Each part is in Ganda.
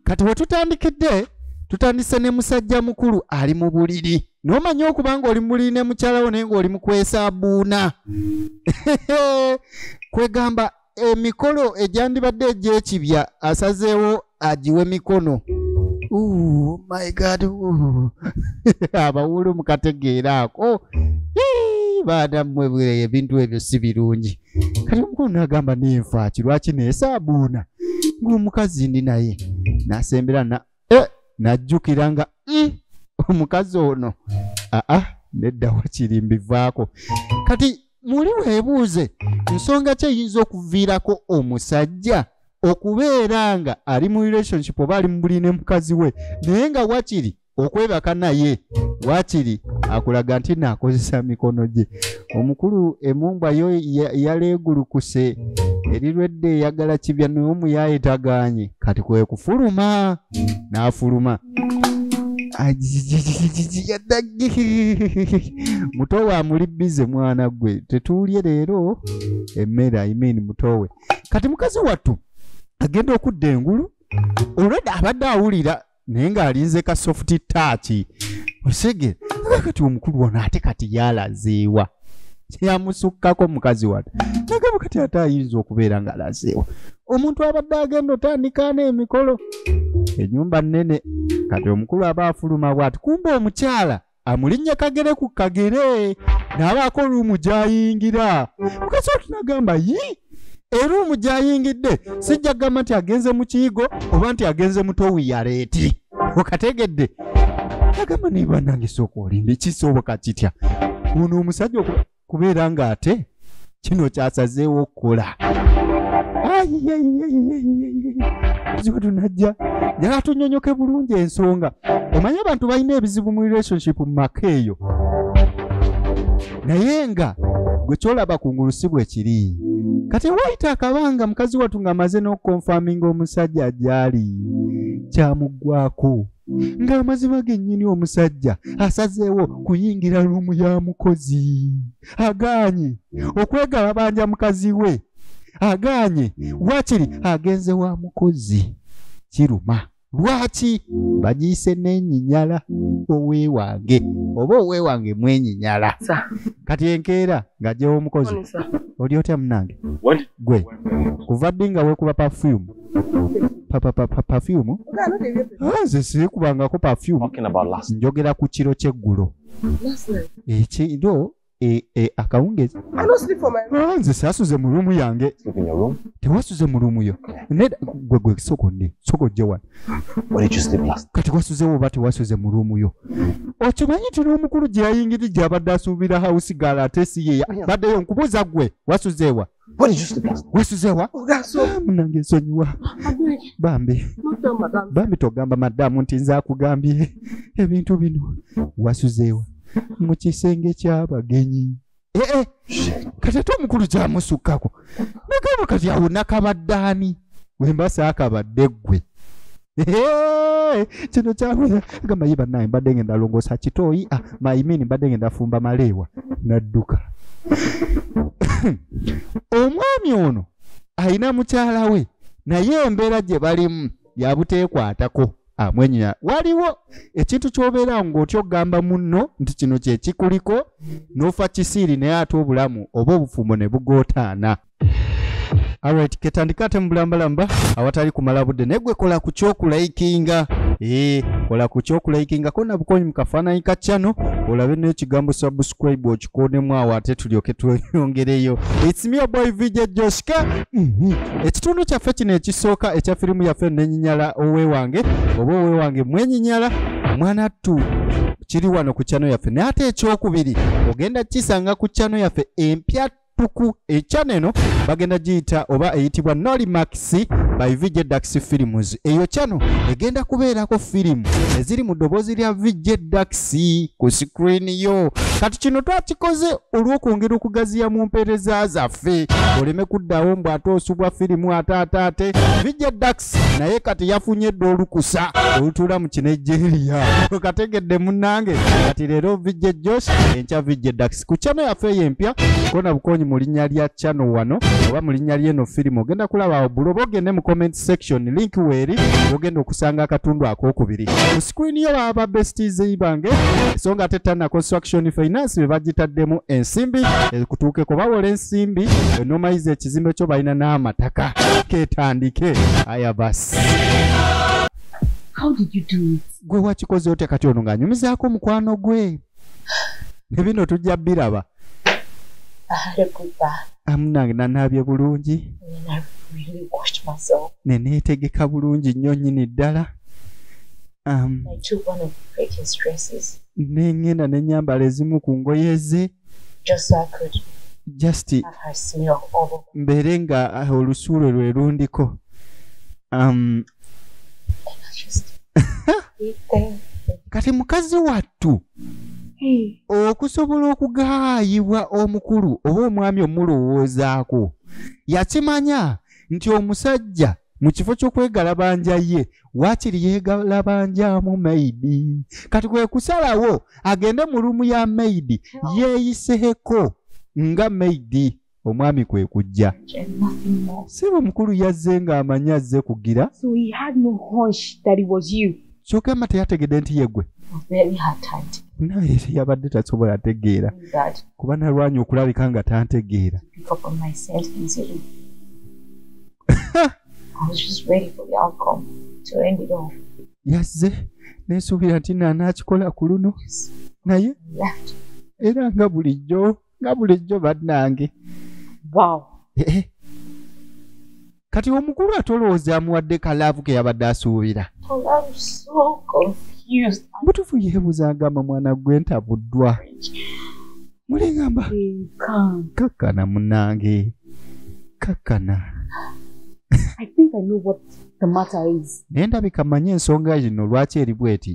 kati wetutandikidde tutandise ne musajja mukulu ali mu buliri n'omanya okubanga oli mu buliri ne mukyalawo naye ng'oli mu kwesaabuuna kwegamba emikolo egyandibadde egy'ekibya asazeewo agiwe mikono. My God, abawulu mukategeera ako baadammwe bwe ebintu ebyo si birungi. Kati omukulu n'agamba nenfa kirwaki neesaabuuna ng'omukazi ndi naye n'asembera n'ajjukira nga omukazi ono nedda wakiri mbivaako. Kati muli weebuuze nsonga ki eyinza okuviirako omusajja okubeera nga ali mu relationship oba ali mu buliri ne mukazi we naye nga wakiri okwebaka naye wakiri akulaga nti naakozesa mikono gye. Omukulu emumbwa yo yaleegulukuse erirwedde eyagala kibya naye omuyaaye tagaanye kati kwe kufuluma n'afuluma. Mutowe amuli bize mwana gwe tetuulye leero emmere mutowe. Kati mukazi wattu agenda okudda engulu olwedde abadde awulira naye ng'alinze ka soft touch osege kati omukulu ono ate kati yalazeewa yamusukkako mukazi wattu nagamba kati ate ayinza okubeera ng'alazeewa omuntu abadde agenda otandika n'emikolo ennyumba nnene kati omukulu aba afuluma bw'ati kumbe omukyala amulinnya kagere ku kagere n'abaako oluumu gy'ayingira. Mukazi wattu n'agamba eruumu gy'ayingidde sijja kugamba nti agenze mu kiyigo oba nti agenze mu towiyareeti okategedde. Agamba naye bannange sooka olimbe kisoboka kitya ono omusajja kubeera ng'ate kino kyasazeewo okukola. Ziwatu najja njala tunyonyoke bulungi ensonga. Omanye abantu balina ebizibu mu relationship mu maka eyo naye nga gwe kyolaba kungulu si bwe kiri. Kati wayita akabanga mukazi wattu ng'amaze n'okukonfaminga omusajja gy'ali kyamuggwako ng'amazima gennyini omusajja asazeewo kuyingira luumu ya mukozi agaanye okwegalabanja mukazi we agaanye wakiri agenze wa mukozi kiruma. Lwaki bagiyise n'enyinyala oweewange oba oweewange mwenyinyala. Kati enkeera ng'ajjawo omukozi oli otya munange gwe kuva ddi nga weekuba perfume perfume nze siikubangako perfume njogera ku kiro ky'eggulo ekiro akawungezi nze saasuze mu ruumu yange tewasuze mu ruumu yo gwe soko gye wano kati wasuzewo oba tewasuze mu ruumu yo. Okimanyi nti n'omukulu gye yayingiri gy'abadde asuubira house girl ate si ye baddeyo nkubuuza gwe wasuzeewa wasuzeewa munange nsonyiwa bambi togamba maddamu nti nze akugambye ebintu bino wasuzeewa mu kisenge ky'abagenyi. Kati ate omukulu kyamusukkako nagamba kati awo nakabaddaani wembasa akabadde ggwe kino kyabuza gamba ye bannaye mbadde ngenda longoosa kitooyi maimini mbadde ngenda fumba maleewa nadduka. Omwami ono alina mukyala we naye embeera gye balimu yabuteekwatako amwenya. Waliwo ekintu ky'obeera ng'otyo ogamba munno nti kino kye kikuliko n'ofa kisiiri naye ate obulamu oba obufumbo ne bugootaana. Alright, ketandika ate mu bulambalamba awatali kumala budde naye gwe kola ku ky'okulayikinga. Kola ku ky'okulayikinga ko na bukonyi mu kafaananyi ka channel olabe n'ekigambo subscribe okikonemu awo ate tulyoke tweyongereyo. It's me your boy VJ Joshka. Ekitundu kyaffe kino ekisooka ekya firimu yaffe n'enyinyala oweewange oba oweewange mwenyinyala omwana ttu kiri wano ku channel yaffe naye ate ekyokubiri ogenda kisanga ku channel yaffe empya tuku echannel eno bagenda giyita oba eyitibwa Nolimax by VJ Dax Films. Eyo channel egenda kubeerako firimu eziri mu ddoboozi lya VJ Dax ku screen yo. Kati kino twakikoze olw'okwongera okugaziya mu mpeereza zaffe oleme kuddawo mbw ate osubwa firimu ate VJ Dax naye kati yafunye dda olukusa olutuula mu Kinigeria kategedde munnange. Kati leero VJ Josh enkya VJ Dax ku channel yaffe ey'empya kona bukonyi biri mu linnya lya channel wano oba mu linnya ly'eno firimu ogenda kulaba awo buloba ogende mu comment section link weeri ogenda okusanga akatundu ak'okubiri ku screen yo baba besties bange esonga tetana construction finance be bagitaddemu ensimbi kutuukeko bawola ensimbi enomayiza ekizimbe kyo balina n'amataka ketandike aya basi. How did you do it? Gwe wakikoze ote kati ono ng'anyumizaako omukwano gwe ne bino tujja biraba. I had a good bath. Amunange nanaabye bulungi. And I really washed myself. Ne neetegeka bulungi nnyo nnyini ddala. I took one of the prettiest dresses. Nengenda nenyambala ezimu ku ngoye ze. Just so I could have her smell all over. Mbeere nga olusuulo lwe lundiko. And I just eat there. Kati mukazi wattu okusobola okugaayibwa omukulu oba omwami omulowoozaako yakimanya nti omusajja mu kifo ky'okwegalabanja ye waakiri yeegalabanjamu maidi kati kwe kusalawo agende mu lumu ya maidi yeeyiseeko nga maidi omwami kwe kujja siba omukulu yazze ng'amanyi azze kugira kyokema teyategedde nti yeggwe naye yabadde tasobola tegeera kuba nalwanya okulabika nga tantegeera. Yazze nesuubira nti naanaakikola ku luno naye era nga bulijjo bannange. Kati omukulu atolowooza amuwadde kalaavu ke yabadde asuubira. Butufu yeebuuza agamba mwana gwe ntabuddwa. Mulingamba kakkana munnange kakkana. Naye ndabika mmanyi ensonga zino lwaki eri bweti.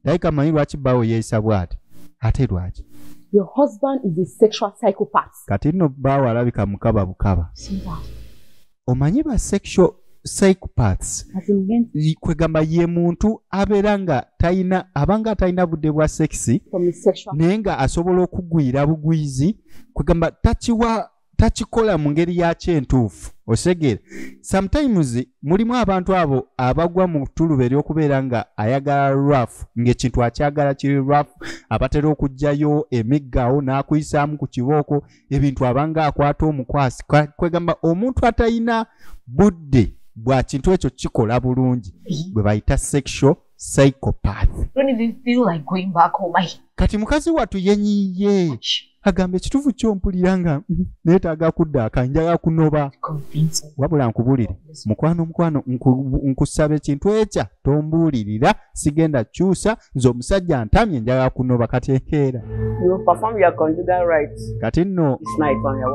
Ndabika mmanyi lwaki bbaawo yeeyisa bw'ati ate lwaki. Your husband is a sexual psychopath. Kati nno bbaawo alabika mukaba bukaba. Omanyi ba sexual psychopaths kwegamba ye muntu abeera nga abanga talina budde bwa sexi naye nga asobola okugwira bugwizi kwegamba takikola mu ngeri yakyo entuufu osegera. Sometimes mulimu abantu abo abagwa mu ttuluba ery'okubeera nga ayagala rough ng'ekintu akyagala kiri rough abatera okugjayo emiggaawo n'akuyisaamu ku kibooko ebintu abanga akwata omukwasi kwegamba omuntu atalina budde bwa kintu ekyo kikola bulungi bwe bayita sexual psychopath. Kati mukazi wattu yenyiye agamba ekituufu ky'ompulira nga neetaaga kudda akanjaga kunoba wabula nkubulire mukwano nkusaba ekintu ekya tombuulirira sigenda kyusa nze omusajja ntamye njaga kunoba kati enkeera. Kati nno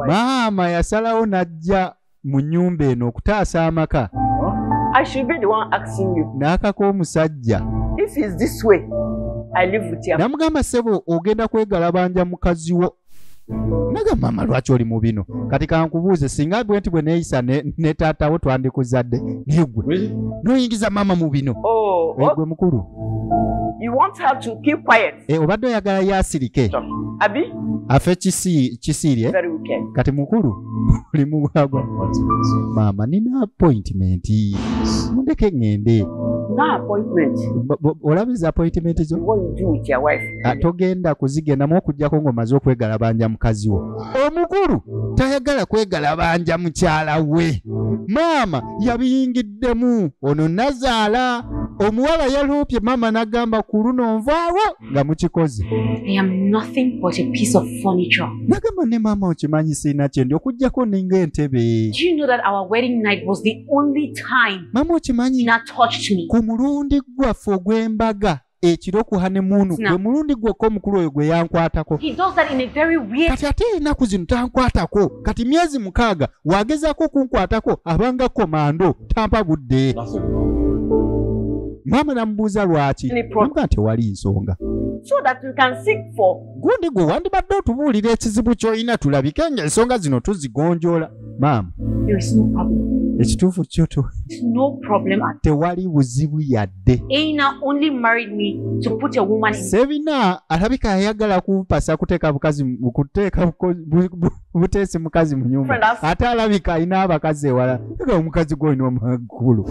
maama yasalawo n'ajja mu nnyumba eno okutaasa amaka. I should be the one asking you. N'akako omusajja. If it's this way, I live with you. Namugamba ssebo ogenda kwegalabanja mukazi wo. Nagamba mama lwaki oli mu bino. Kati kankubuuze singa bwenti bwe neeyisa ne taatawo twandikuzadde negwe. Noyingiza mama mu bino. Egwe mukulu. You want her to keep quiet. Obadde oyagala yasirike. Abi? Afe kisiirye. Very wicked. Kati mukulu oli mugwagwa. Mama nina appointment. Mundeke ngende. No appointment. Olabiza appointment zo? What you do with your wife? Togenda kuzigendamu okujjako ng'omaze okwegalabanja mukazi wo. Omukulu tayagala kwegalabanja mukyala we. Maama yabiyingiddemu ono nazaala. Omuwala yaloopye mama n'agamba ku luno nvaawo nga mukikoze. I am nothing but a piece of furniture. Nagamba ne maama okimanyi sirina kyendi okujjako ninga entebe. Do you know that our wedding night was the only time mama okimanyi Tina touched me? Ku mulundi gwaffe ogw'embaga ekiro ku hanemuunu gwe mulundi gwokka omukulu oyo gwe yankwatako. He does that in a very weird. Kati ate ennaku zino tankwatako kati myezi 6 wagezaako okunkwatako abanga komando tampa budde. Mama namubuuza lwaki namuga nti wali nsonga. So that you can seek for. Gundi gwe wandibadde otubuulira ekizibu ky'olina tulabike ng'ensonga zino tuzigonjoola. Mama. There is no problem. Ekituufu kyoto. There's no problem. Tewali buzibu yadde. Aina only married me to put a woman in. Sebina alabika ayagala kupasa kuteeka bukazi buteesi mukazi mu nyumba. Ate alabika alina abakazi ewala. Ega omukazi gw'olina amagulu.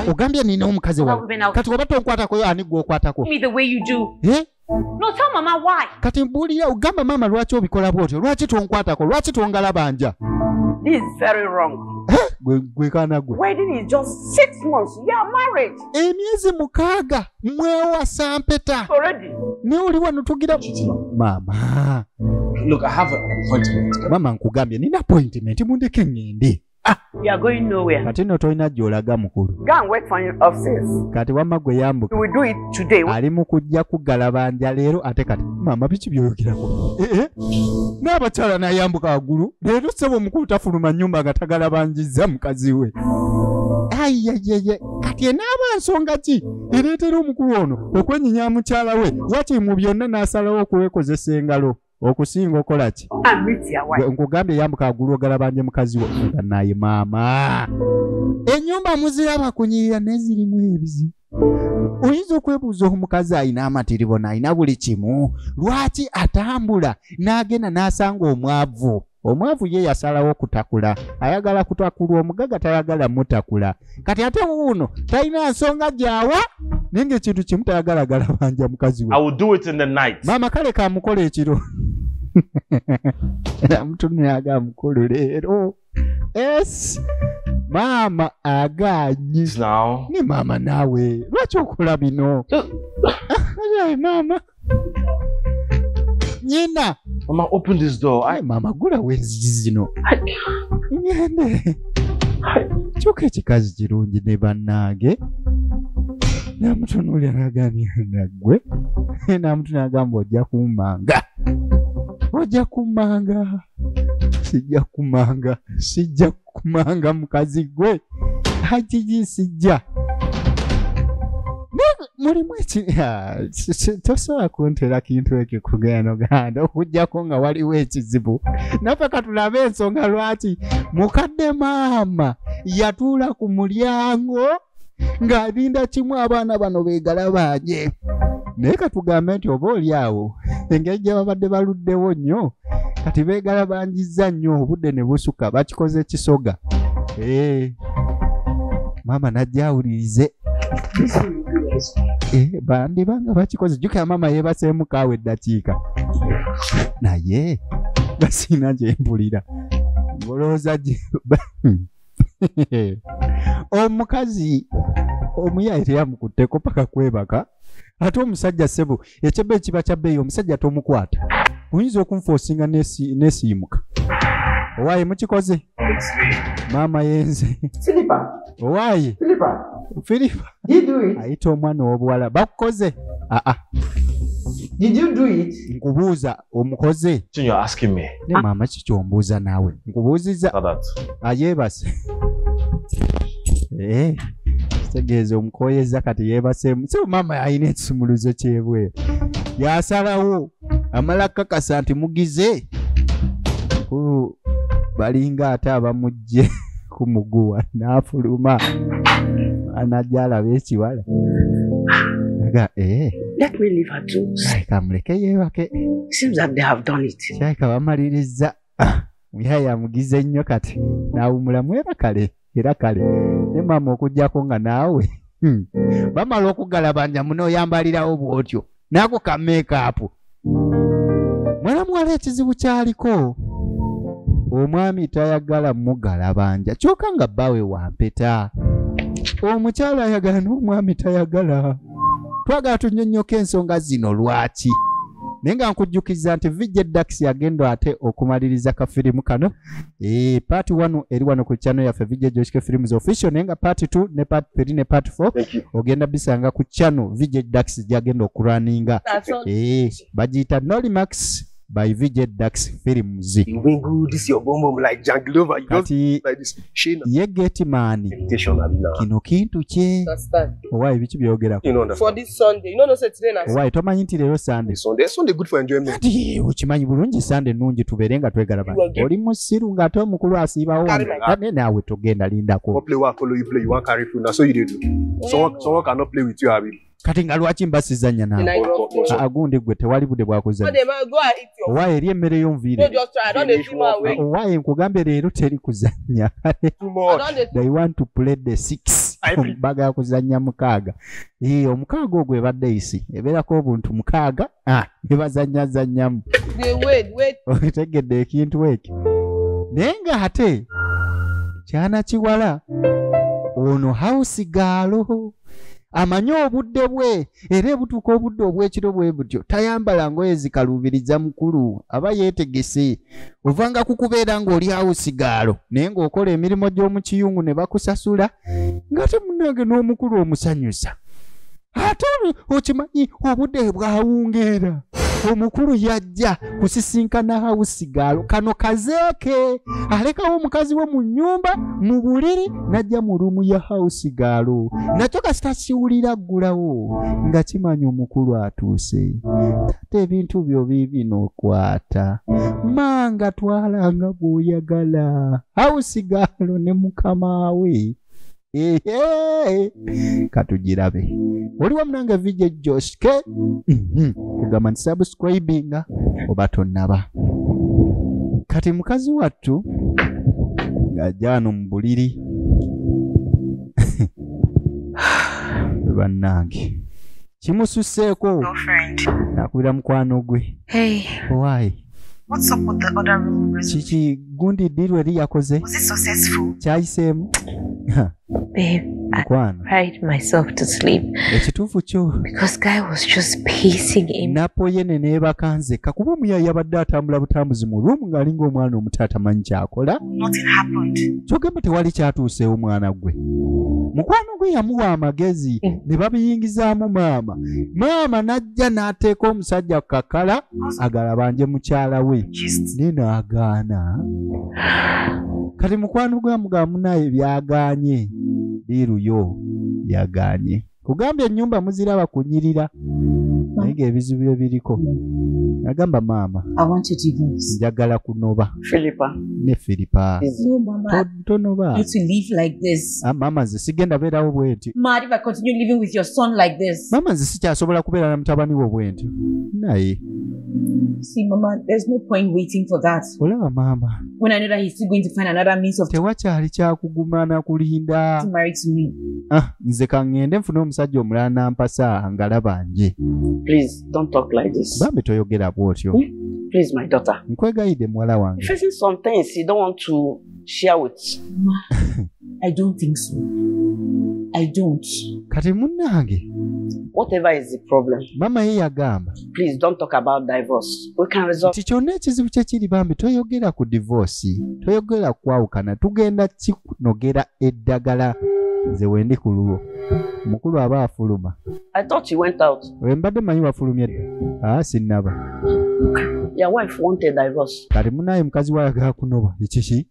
Ogambye nina omukazi ewala. Kati oba tonkwatako ani gw'okwatako. Me the way you do. No, tell mama why. Kati mbuulira ogamba maama lwaki obikola bw'otyo? Lwaki tonkwatako? Lwaki tongalabanja? This is very wrong. Gwe kaana gwe. Wedding is just 6 months. You are married. Emyezi 6 mwewasa mpeta. Already. Ne oli wano tugira mama. Look, I have an appointment. Mama nkugambye nina appointment mundeke ngende. You are going nowhere. Kati no toyina gy'olaga mukulu. Go and work for your upstairs. Kati wamma gwe yambuka. You will do it today. Ali mu kujja kugalabanja leero ate kati mama biki byoyogerako. N'abakyala n'ayambuka waggulu. Leero ssebo omukulu tafuluma nnyumba nga tagalabanjizza mukazi we. Ayayeye kati enaaba nsonga ki ereetera omukulu ono okwenyinya mukyala we wati mu byonna n'asalawo okuwekozesa engalo okusinga okola ki? Nkugambye yambuka waggulu ogalabanje mukazi we naye maama ennyumba muziraba kunyirira n'ezirimu ebizibu. Oyinza okwebuuza omukazi alina amatiribo n'alina buli kimu lwaki atambula n'agenda n'asanga omwavu. Omwavu ye yasalawo kutakula. Ayagala kutakulwa omugaga tayagala mutakula. Kati ate wuno talina nsonga gyawa ninga ekintu kimu tayagala galabanja mukazi we. I will do it in the night. Mama kale kamukola ekiro. Namutumira agamukulu leero. Yes. Mama aganyi. Now. Ni mama nawe. Lwaki okola bino? Mama. Nyina. Mama, open this door. Mama, gula wenzigi zino. Ngende. Kyokka ekikazi kirungi ne bannange. Namutunuulira n'aganira naggwe. Namutunuulira n'agamba ojja kummanga. Ojja kummanga. Sijja kumanga mukazi gwe. Hakiki sijja. Mulimu tosobola kuntera kintu ekyo kugenda n'oganda okuggyako nga waliwo ekizibu. Naffe katulabe ensonga lwaki mukadde maama yatuula ku mulyango ng'alinda kimu abaana bano beegalabanje. Naye katugambe nti oba oli awo engeri gye babadde baluddewo nnyo kati beegalabanjizza nnyo obudde ne busukka bakikoze kisoga. Maama najja awulirize. Bandi banga bakikoze jjukira maama yeebaseemu kaawe eddakiika. Naye basiina gye mpulira. Ngolooza gye omukazi omuyayi teyamukutteko paka kwebaka. Ate omusajja ssebo ekyebbe ekiba kya bbeeyi omusajja tomukwata. Oyinza okunfoosinga neesiimuka. Owaaye mukikoze? Maama yenze. Owaaye? Philippa. Ayita omwana w'obuwala. Bakukoze? Did you do it? Nkubuuza omukoze? You're asking me. Ne maama kiki ombuuza naawe? Nkubuuzizza. Yeebase. Kitegeeza omukoyeza kati yeebaseemu. So maama alina ekisumuluzo kyebweru. Yasalawo amala kakasa nti mugize. Balinga ate abamugye kumuguwa n'afuluma. Anajja alaba ekiwala. Let me leave her too. Kamuleke yeebake. Seems like they have done it. Kyayika bamaliriza. Muyayi amugize nnyo kati. N'awumulamu era kale. Ne maama okuggyako nga naawe. Bamala okugalabanja muno oyambalirawo bw'otyo. Naako ka make-up. Mwala ekizibu kyaliko. Omwami tayagala mugalabanja. Kyokka nga bbaawe wampeta. Omukyala ayagala n'omwami tayagala. Twagala tunnyonnyoke ensonga zino lwaki. Naye nga nkujjukiza nti VJ Dax yagenda ate okumaliriza kafirimu kano. Part 1 eri wano ku channel yaffe VJ Joshke Films Official. Naye nga part 2 ne part 3 ne part 4 ogenda bisanga ku channel VJ Dax gyagenda okuraninga. Bagiyita Nolimax by VJ Dax Films. You win good, this your bomb like Janglova. You don't Kati like this. Shane. ye Getman Invitation, Abina. kino kintu kye Understand? owaye biki byogera You know that. For this Sunday, you know, no say today na owaye tomanyi nti leero Sunday Sunday good for enjoyment. kati ukimanyi bulungi Sunday nungi tubeere nga twegalaba oli musiru ng'ate omukulu asiibawo ate naawe togenda lindako What play what color you play, you want carry food. That's what you do. Someone cannot play with you, Abi. kati nga lwaki mbasizanya naawe agundi gwe tewali budde bwakuzanya Sunday, man, go and eat your. owaye eri emmere y'onviire No, just try. I don't dey see my way. owaye nkugambye leero teri kuzanya Too much. I don't dey. they want to play the 6 bagala kuzanya mukaaga omukaaga ogwo ebadde isi ebeerako obuntu mukaaga ne bazanyazanyamu They wait. otegedde ekintu ekyo naye ng'ate kyana kiwala ono house gaalo amanyi obudde bwe era ebutuuka obudde obw'ekiro bwe butyo tayambala ngoye zikaluubiriza mukulu aba yeetegese ovanga kukubeera ng'oli house gaalo naye ng'okola emirimu gy'omu kiyungu ne bakusasula ng'ate munnange n'omukulu omusanyusa ate okimanyi obudde bwawungeera omukulu yajja kusisinkana house gaalo kano kazeeke alekawo omukazi we mu nnyumba mu buliri najja mu luumu ya house gaalo nakyo kasita kiwulira ggulawo nga kimanyi omukulu atuuse tate ebintu byo biibino okwata manga twalanga bw'oyagala house gaalo ne mukama we katugirabe oliwo munange VJ Joshke kugamba nti subscribinga oba tonnaba kati mukazi wattu ng'ajja wano mu buliri bannange kimususseeko nakubira mukwano gwe Hey, owaayi what's up with the other room reservation? kiki gundi ddiirwa eri yakoze Was it successful? kyayiseemu Babe, I mukwano cried myself to sleep ekituufu kyo because Guy was just pacing in. napo yene neebaka nzekka kuba omuyayi yabadde atambula butambuzi mu ruumu ng'alinga omwana omuto atamanyi kyakola Nothing happened. kyogamba tewali kyatuuseewo mwana gwe mukwano gwe yamuwa amagezi ne babiyingizaamu maama n'ajja n'ateeka omusajja ku kakala agalabanje mukyala we ne n'agaana kati mukwano gwe amugamba naye byagaanye liiruyo yagaanye kugambye ennyumba muziraba kunyirira naye ng'ebizibu bye biriko agamba maama I want you to divorce. njagala kunoba Philippa. ne Filipa No, Mama. tonoba You to live like this. maama nze sigenda beerawo bwenti Mad if I continue living with your son like this. maama nze sikyasobola kubeera na mutabani wo bwenti naye See, Mama, there's no point waiting for that. olaba maama When I know that he's still going to find another means of tewakyali kyakugumana kulinda getting married to me. nze kaŋŋende nfune omusajja omulala nampasa ngalaba nje Please don't talk like this. bambi toyogera bw'otyo Please, my daughter. nkwegayidde muwala wange You're facing some things you don't want to share with. I don't think so. I don't. kati munnange Whatever is the problem, maama ye yagamba please don't talk about divorce. We can resolve. nti kyonna ekizibu kye kiri bambi toyogera ku divorce toyogera kwawukana tugenda kinogera eddagala nze wendi ku lulwo omukulu aba afuluma I thought you went out. we mbadde manyi wafulumye dda sinnaba Your wife wanted divorce. kati munaye mukazi wayagala kunoba ekiki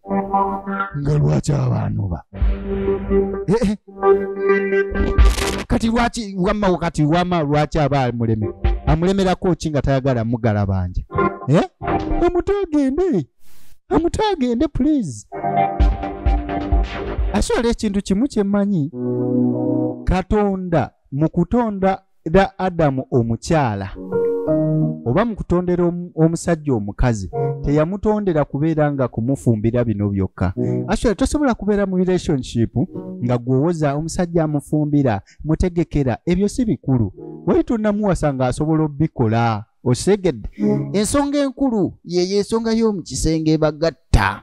nga lwaki aba anoba kati lwaki wamma lwaki aba amulemerako ki nga tayagala mugala banje amutagende please asobola ekintu kimu kyemmanyi katonda mu kutondera Adamu omukyala oba mu kutondera omusajja omukazi teyamutondera kubeera nga kumufumbira bino byokka asobola tosobola kubeera mu relationship nga gwowoza omusajja amufumbira mutegekera ebyo si bikulu wali tonnamuwasa ng'asobola obbikola osegedde ensonga enkulu yeyo ensonga y'omu kisenge ebagatta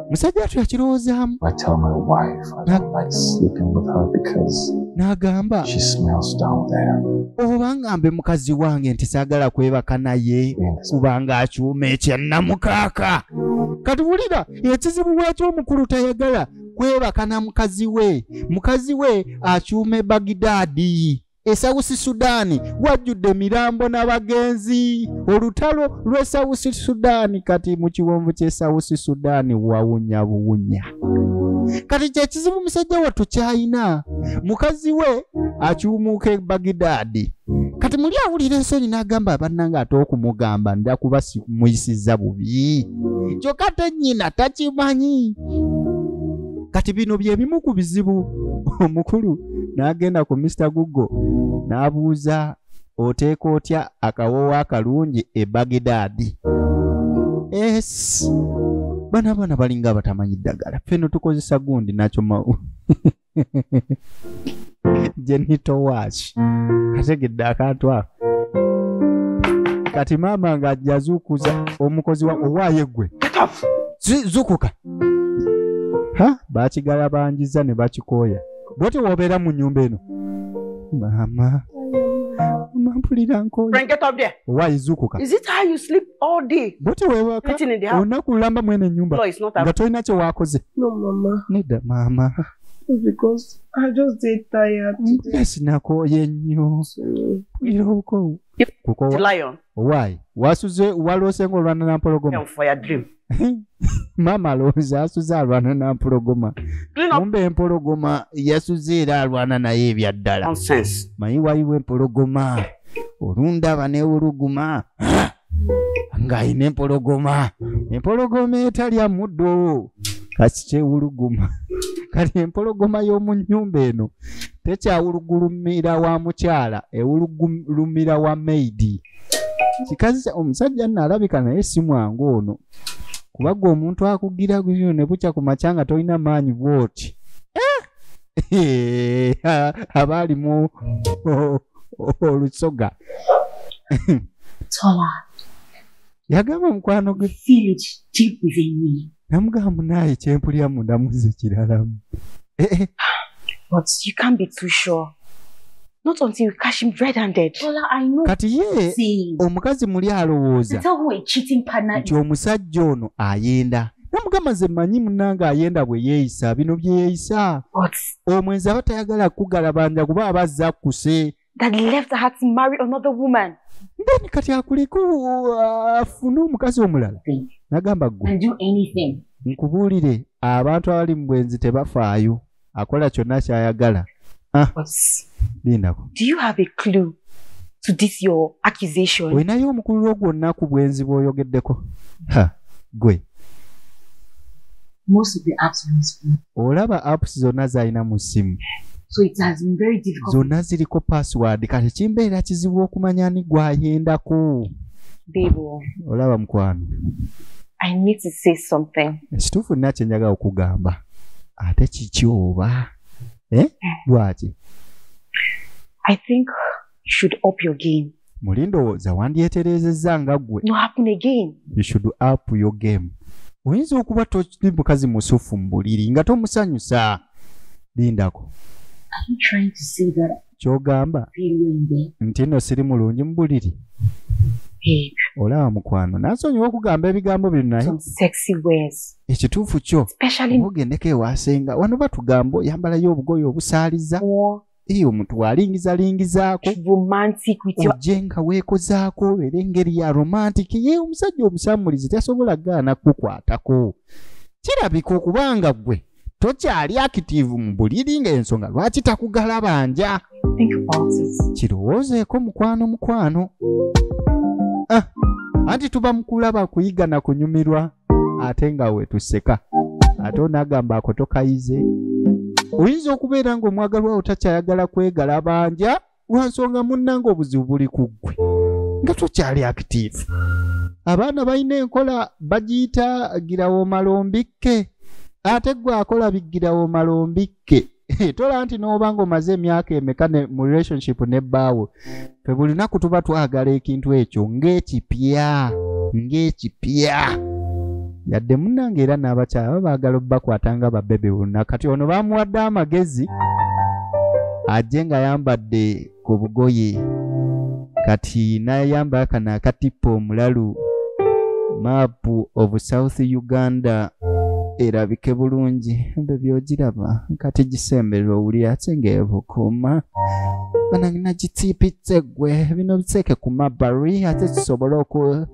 musajja atu yakirowoozaamu I tell my wife I don't like sleeping with her because n'agamba she smells down there. oba ngambe mukazi wange nti saagala kwebaka naye kubanga akyuma ekyannamukaaka kati wulira ekizibu lwaki omukulu tayagala kwebaka na mukazi we akyuma Bagidaadi South Sudan wajjudde mirambo n'abagenzi. Olutalo lw'e South Sudan kati mu kiwonvu ky'e South Sudan wawunya buwunya. Kati kye kizibu musajja wattu kyayina. Mukazi we akyumuuka e Baghdad. Kati muli awulira ensonyi n'agamba bannanga ate okumugamba nda kuba muyisizza bubi. Kyokka ate nnyina takimanyi. Kati bino bye bimu ku bizibu. Omukulu n'agenda ku Mr. Google n'abuuza oteeka otya akawoowo akalungi e Baghdad. Bana balinga batamanyi ddagala. Feno tukozesa gundi nakyo mau. Jenito wash. Kategedde akantu ako. Kati maama ng'ajja zuukuza omukozi wa owaaye gwe. Zuukuka. Baakigala banjiza ne bakikooya. Bw'oti w'obeera mu nnyumba eno. Mama. Mpulira nkooya. Friend, get up there. Owaaye zuukuka. Is it how you sleep all day? Bw'oti weewaka. Sitting in the house. Olunaku lulamba mwene ennyumba. No, it's not Nga tolina kye waakoze. No, Mama. Nedda maama. It's because I just did tired today. Sinakooye nnyo. Mpulira obukowu. The lion. Owaaye wasuze waloose ng'olwana na mpologoma. For your dream. Mama alowooza asuze alwana na mpologoma. Kumbe empologoma yasuze era alwana naye ebya ddala. Nonsense. Manyi wayiwa empologoma. Olundaba n'ewuluguma. Ng'ayina empologoma. Empologoma etalya muddo. Kasi kyewuluguma. Kali empologoma y'omu nnyumba eno tekyawulugulumira wa mukyala, ewulugulumira wa maidi. Kikazi omusajja nno alabika naye si mwangu ono. Kubaga omuntu akugira gutyo ne bukya ku makya nga tolina maanyi bw'oti. Abaali mu olusoga. Tola. Yagamba mukwano gwe. Feel it deep within me. Namugamba naye kyempulira munda muze kiralamu. But you can't be too sure. Not until you catch him red-handed. Tola, I know. Kati ye omukazi muli alowooza nti omusajja ono ayenda. Namugamba nze mmanyi munnange ayenda bwe yeeyisa bino bye yeeyisa. Omwenzi aba tayagala kugalabanja kuba aba azze akkuse. That left her to marry another woman. Then kati akuleko afune omukazi omulala. Nagamba ggwe nkubuulire abantu abali mu bwenzi tebafaayo. Akola kyonna kyayagala. Lindako. Do you have a clue to this your accusation? Olinayo omukulu gwonna ku bwenzi bw'oyogeddeko? Gwe. Most of the apps on his phone. Olaba apps zonna zalina mu ssimu. So it has been very difficult. Zonna ziriko password kati kimbeera kizibu okumanya ani gw'ayendako. Baby. Olaba mukwano. I need to say something. Ekituufu nina kye njagala okugamba. Ate kiki oba? Lwaki? I think you should up your game. Mulindowooza wandyetereezezza nga ggwe. No happen again. You should up your game. Oyinza okuba toli mukazi musufu mu buliri nga tomusanyusa. Lindako. Are you trying to say that? Kyogamba nti nno siri mulungi mu buliri. Olaba mukwano nansonyiwa okugamba ebigambo bino naye. Some sexy words. Ekituufu kyo ogendeko ewaasenga wano batugamba oyambalayo obugoye obusaaliza. Omuntu alingizalingizaako ojje nga weekozaako era engeri ya romantic ye omusajja omusamulizi tasobola gaana kukwatako. Kirabika okubanga ggwe tokyali active mu buliri ng'ensonga lwaki takugalabanja. Kirowoozeeko mukwano. Anti tuba mukulaba kuyiga na kunyumirwa ate nga we tuseka. Ate onagamba ako tokayize. Oyinza okubeera ng'omwagalwa otakyayagala kwegalabanja lwansonga munnanga obuzibu buli ku ggwe nga tokyali active. Abaana balina enkola bagiyita girawo malombikke. Ate gwe akola bigirawo malombikke. Tola nti n'oba ng'omaze emyaka emeka mu relationship ne bbaawo. Ffe buli lunaku tuba twagala ekintu ekyo ng'ekipya. Yadde munnange era n'abakyala baagala obbakwata nga babbebe bonna. Kati ono baamuwadde amagezi ajje ng'ayambadde ku bugoye. Kati n'ayambala kano akatippa omulalu map of South Uganda erabike bulungi. Ebyo by'ogiraba kati gisemberera owulira ate ng'ebukuma. banangina gitsipitse gwe bino biseke ku mabbali ate kisobola oku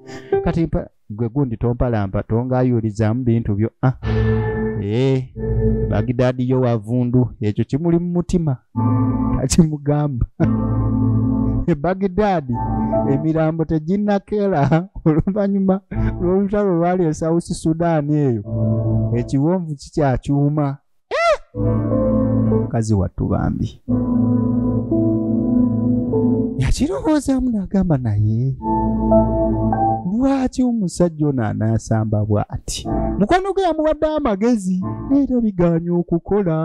kati gwe gundi tompalamba tongayulizamu bintu byo Bagidadi yo wavundu ekyo kimuli mu mutima akimugamba Bagidadi emirambo teginnakera oluvannyuma lw'olutalo lwali e South Sudan eyo ekiwonvu kikyakyuma mukazi wattu bambi yakirowoozamu n'agamba naye lwaki omusajja ono anaasamba bw'ati mukwano gwe yamuwadde amagezi era bigaanya okukola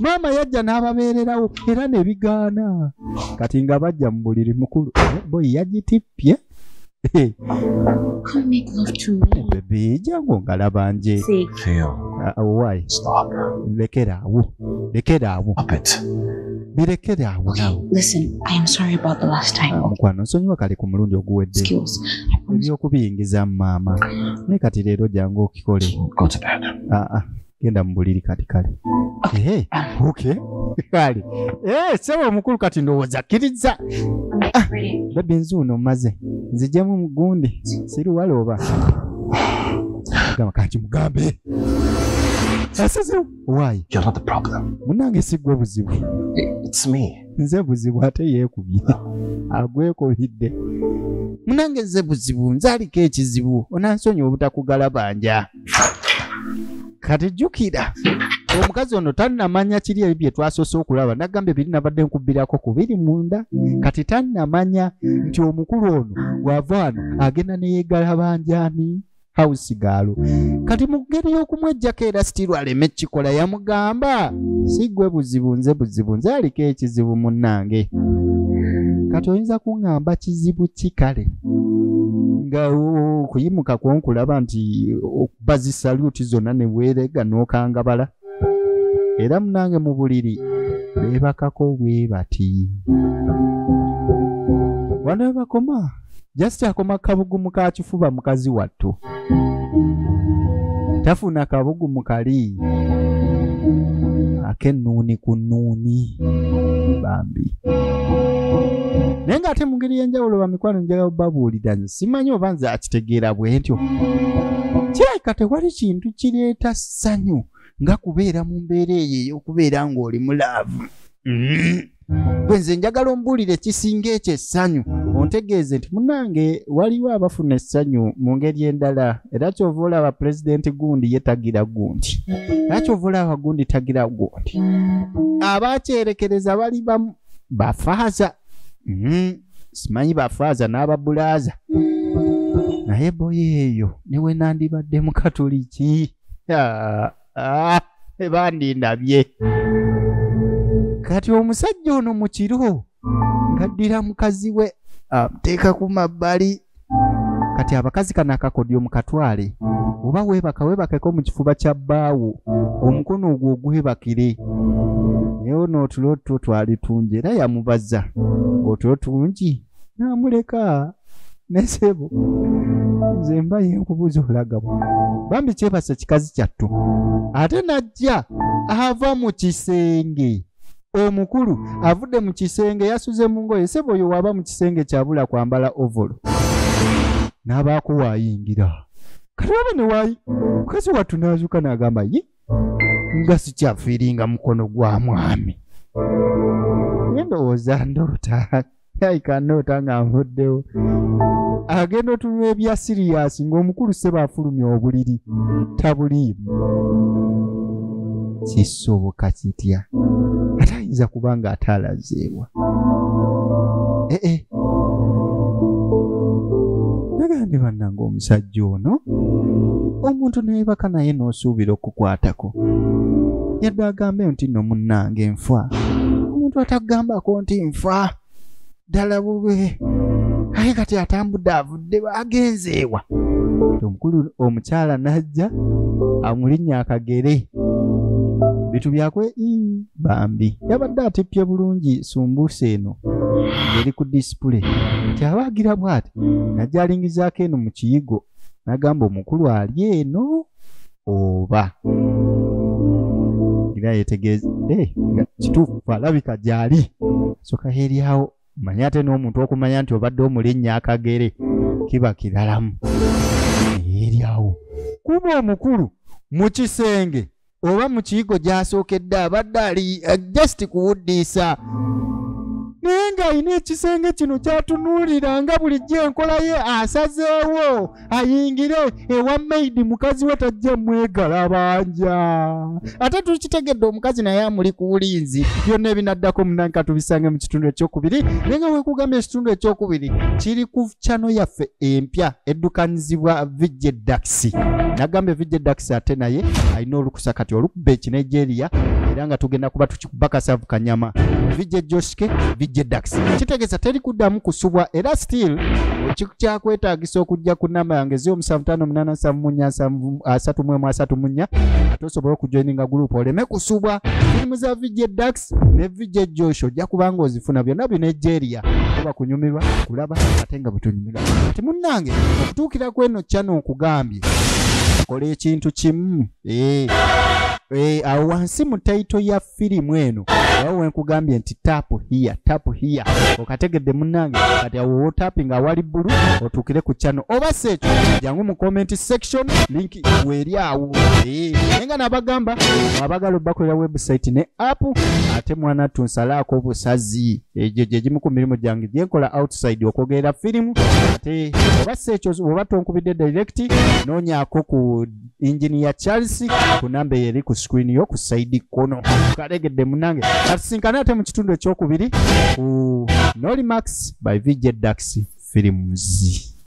maama yajja n'ababeererawo era ne bigaana kati nga bajja mu buliri mukulu boyi yagitippye Come make love to me. Baby, jango ngalaba nje. Theo. Why? Stop. Lekerawo. Stop it. Birekerawo. Listen, I am sorry about the last time. Mukwano nsonyiwa kale ku mulundi oguwedde. Skills. Ebyokubiyingiza maama. Ne kati leero jangu okikole. Go to bed. Genda mu buliri kati kale. Okay. Kale. Sebo omukulu kati ndowooza akkiriza. Baby nzuuno maze. Nzijjamu mugundi. Siri waloba. Gama kanti mugambe. Why? You're not the problem. Munange sigwe buzibu. It's me. Nze buzibu ate yeekubye. Agweko hidde. Munange nze buzibu nzaaliko ekizibu. Onansonyi obutakugala banja. Kati jjukira. Omukazi ono tannamanya kiri ebyo bye twasoose okulaba nagambye biri nabadde nkubbirako kubiri munda kati tannamanya nti omukulu ono wavaano agenda ne yeegala banjani house gaalo kati mu ngeri y'okumwejjako era sitiru aleme kikola yamugamba sigwe buzibu nze aliko ekizibu munnange kati oyinza kuŋŋamba kizibu kikale nga okuyimuka kwonkulaba nti okubazi saluti zonna ne weerega n'okangabala era munange mu buliri beebakako bwe bati wano bakoma just akoma kabugumu ka kifuba mukazi wattu tafuna kabugumu kali akennuuni ku nnuuni bambi naye ng'ate mu ngeri y'enjawulo bamikwano njagala babuulira nze simanyi oba nze akitegeera bwentyo kirabika tewali kintu kireeta ssanyu nga kubeera mu mbeera eyo ey'okubeera ng'oli mulaavu bwe nze njagala ombuulire ekisinga ekyo essanyu ontegeeze nti munnange waliwo abafuna essanyu mu ngeri endala era kyova olaba pulezidenti gundi ye tagira gundi era kyova olaba gundi tagira gundi abakyerekereza bali bafaaza simanyi bafaaza n'ababulaaza naye boyi eyo niwe nandibadde mu katoliki bandindabye kati omusajja ono mu kiro ngaddira mukazi we amuteeka ku mabbali kati abakazi kano akakodyo mu katwale oba weebakeko mu kifuba kya bbaawo omukono ogwo ogwebakire naye ono otulo two twali tungi era yamubaza otulo tungi n'amuleka nesebo nze mba yenkubuuza olagabo bambi kyebasa kikazi kyattu ate najja ava mu kisenge omukulu avudde mu kisenge yasuze mu ngoye sebo oyo waba mu kisenge kyabula kwambala ovolo n'abaako waayingira kati waba ne waayi mukazi wattu n'azuuka n'agamba ye nga sikyafiiringa mukono gwa mwami ndowooza ndoota yayikanoota nga nvuddewo agenda otunula ebya siriyasi ng'omukulu seba afulumya obuliri tabuliimu kisoboka kitya ate ayinza kuba nga ataalazeebwa nagambye bannanga omusajja ono omuntu neebaka naye n'osuubira okukwatako yadde agambe nti nno munnange nfa omuntu atagambako nti nfa ddala bube aye kati atambudde avudde agenzeewa omukulu omukyala najja amulinnya akagere bitu byakwe bambi yabadde atippye bulungi sumbuusa eno ngeri ku disipule kyabaagira bw'ati najja alingizaako eno mu kiyigo n'agamba omukulu ali eno oba era yetegeeze kituufu alabika gy'ali soka heri awo manya ate n'omuntu okumanya nti obadde omulinnya akagere kiba kiralamu heri awo kuba omukulu mu kisenge oba mu kiyigo gy'asookedde abadde ali just kuwuddiisa naye ng'alina ekisenge kino kyatunuulira nga bulijjo enkola ye asazeewo ayingire ewa maidi mukazi we tajja mwegalabanja ate tukitegedde omukazi naye amuli ku bulinzi byonna ebinaddako munanka tubisange mu kitundu ekyokubiri naye nga weekugambye ekitundu ekyokubiri kiri ku chano yaffe empya eddukanizibwa Vijedax nagambye Vijedax ate naye alina olukusa kati olukuba ekinigeria era nga tugenda kuba tukikuba kasavu kanyama Vijejoshke Vijedax kitegeeza teri kuddamu kusubwa era still ekikyakwetaagisa okujja ku namba yange 0758733334 ate osobola okujoininga gurupu oleme kusubwa firimu za Vijedax ne Vijejosh ojja kubanga ozifuna byonna binigeria oba kunyumirwa kulaba ate nga butunyumirwa ati munnange okutuukira kweno chano okugambye kola ekintu kimu awo wansi mu taito ya firimu eno awo wenkugambye nti tap here okategedde munnange kati awo tapping awali bbulu otuukire ku channel oba seekyo jangu mu comment section link weeri awo nenga nabagamba abagala bakolera website ne app ate mwana tunsalaako obusazi egyo gye gimu ku mirimu gyange gyenkola outside okwogerera firimu ate oba seekyo oba tonkubidde direct noonyaako ku engine ya Chelsea ku namba eri ku screen yo ku side kono kalegedde munange kasinkana ate mu kitundu ekyokubiri ku Nolimax by Vijedax Films.